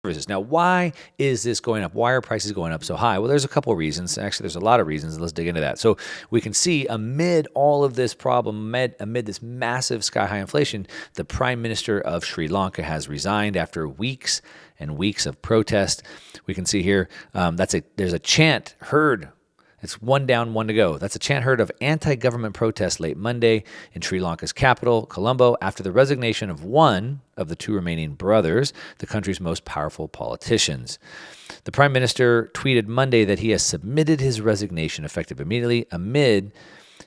services. Now, why is this going up? Why are prices going up so high? Well, there's a couple of reasons. Actually, there's a lot of reasons. Let's dig into that. So we can see amid all of this problem, amid this massive sky-high inflation, the Prime Minister of Sri Lanka has resigned after weeks and weeks of protest. We can see here there's a chant heard. It's one down, one to go. That's a chant heard of anti-government protests late Monday in Sri Lanka's capital, Colombo, after the resignation of one of the two remaining brothers, the country's most powerful politicians. The prime minister tweeted Monday that he has submitted his resignation effective immediately amid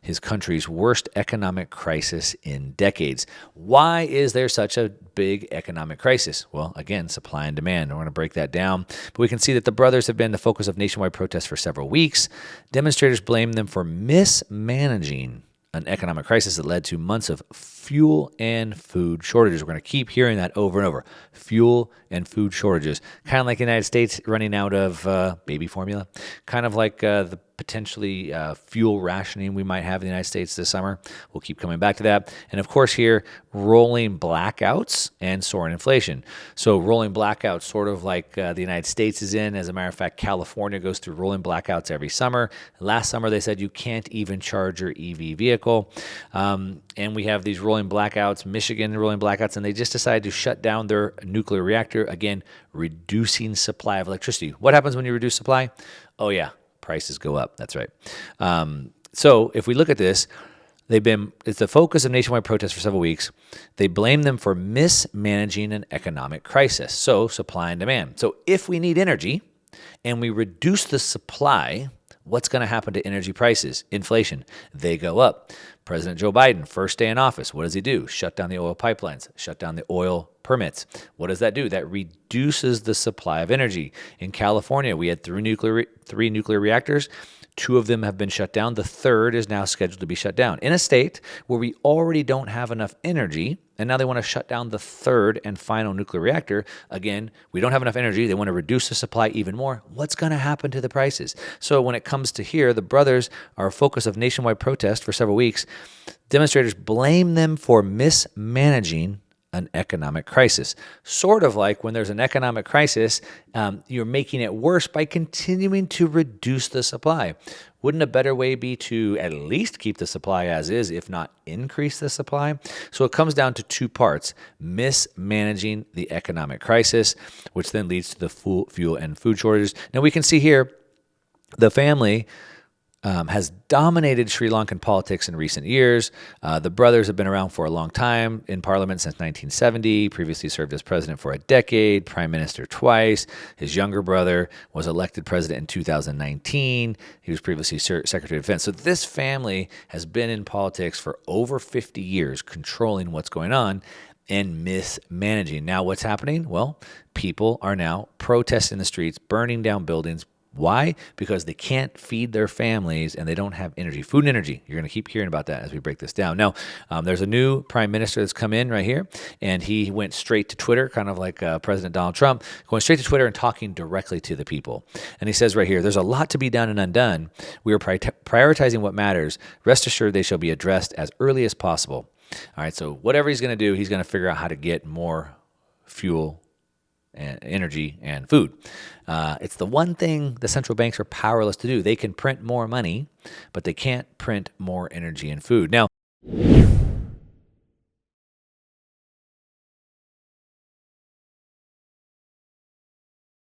his country's worst economic crisis in decades. Why is there such a big economic crisis? Well, again, supply and demand. I want to break that down. But we can see that the brothers have been the focus of nationwide protests for several weeks. Demonstrators blame them for mismanaging an economic crisis that led to months of fuel and food shortages. We're going to keep hearing that over and over. Fuel and food shortages. Kind of like the United States running out of baby formula. Kind of like the potentially fuel rationing we might have in the United States this summer. We'll keep coming back to that. And of course here, rolling blackouts and soaring inflation. So rolling blackouts, sort of like the United States is in. As a matter of fact, California goes through rolling blackouts every summer. Last summer, they said you can't even charge your EV vehicle. And we have these rolling blackouts, Michigan rolling blackouts, and they just decided to shut down their nuclear reactor. Again, reducing supply of electricity. What happens when you reduce supply? Oh yeah, prices go up. That's right. So if we look at this, it's the focus of nationwide protests for several weeks. They blame them for mismanaging an economic crisis. So supply and demand. So if we need energy and we reduce the supply, what's going to happen to energy prices? Inflation. They go up. President Joe Biden, first day in office, what does he do? Shut down the oil pipelines, shut down the oil permits. What does that do? That reduces the supply of energy. In California, we had three nuclear reactors. Two of them have been shut down. The third is now scheduled to be shut down. In a state where we already don't have enough energy, and now they want to shut down the third and final nuclear reactor. Again, we don't have enough energy. They want to reduce the supply even more. What's going to happen to the prices? So when it comes to here, the brothers are a focus of nationwide protest for several weeks. Demonstrators blame them for mismanaging an economic crisis. Sort of like when there's an economic crisis, you're making it worse by continuing to reduce the supply. Wouldn't a better way be to at least keep the supply as is, if not increase the supply? So it comes down to two parts: mismanaging the economic crisis, which then leads to the fuel and food shortages. Now we can see here the family has dominated Sri Lankan politics in recent years. The brothers have been around for a long time in parliament since 1970, previously served as president for a decade, prime minister twice. His younger brother was elected president in 2019. He was previously secretary of defense. So this family has been in politics for over 50 years, controlling what's going on and mismanaging. Now what's happening? Well, people are now protesting in the streets, burning down buildings. Why? Because they can't feed their families and they don't have energy. Food and energy. You're going to keep hearing about that as we break this down. Now, there's a new prime minister that's come in right here, and he went straight to Twitter, kind of like President Donald Trump, going straight to Twitter and talking directly to the people. And he says right here, there's a lot to be done and undone. We are prioritizing what matters. Rest assured they shall be addressed as early as possible. All right, so whatever he's going to do, he's going to figure out how to get more fuel and energy and food. It's the one thing the central banks are powerless to do. They can print more money, but they can't print more energy and food. Now,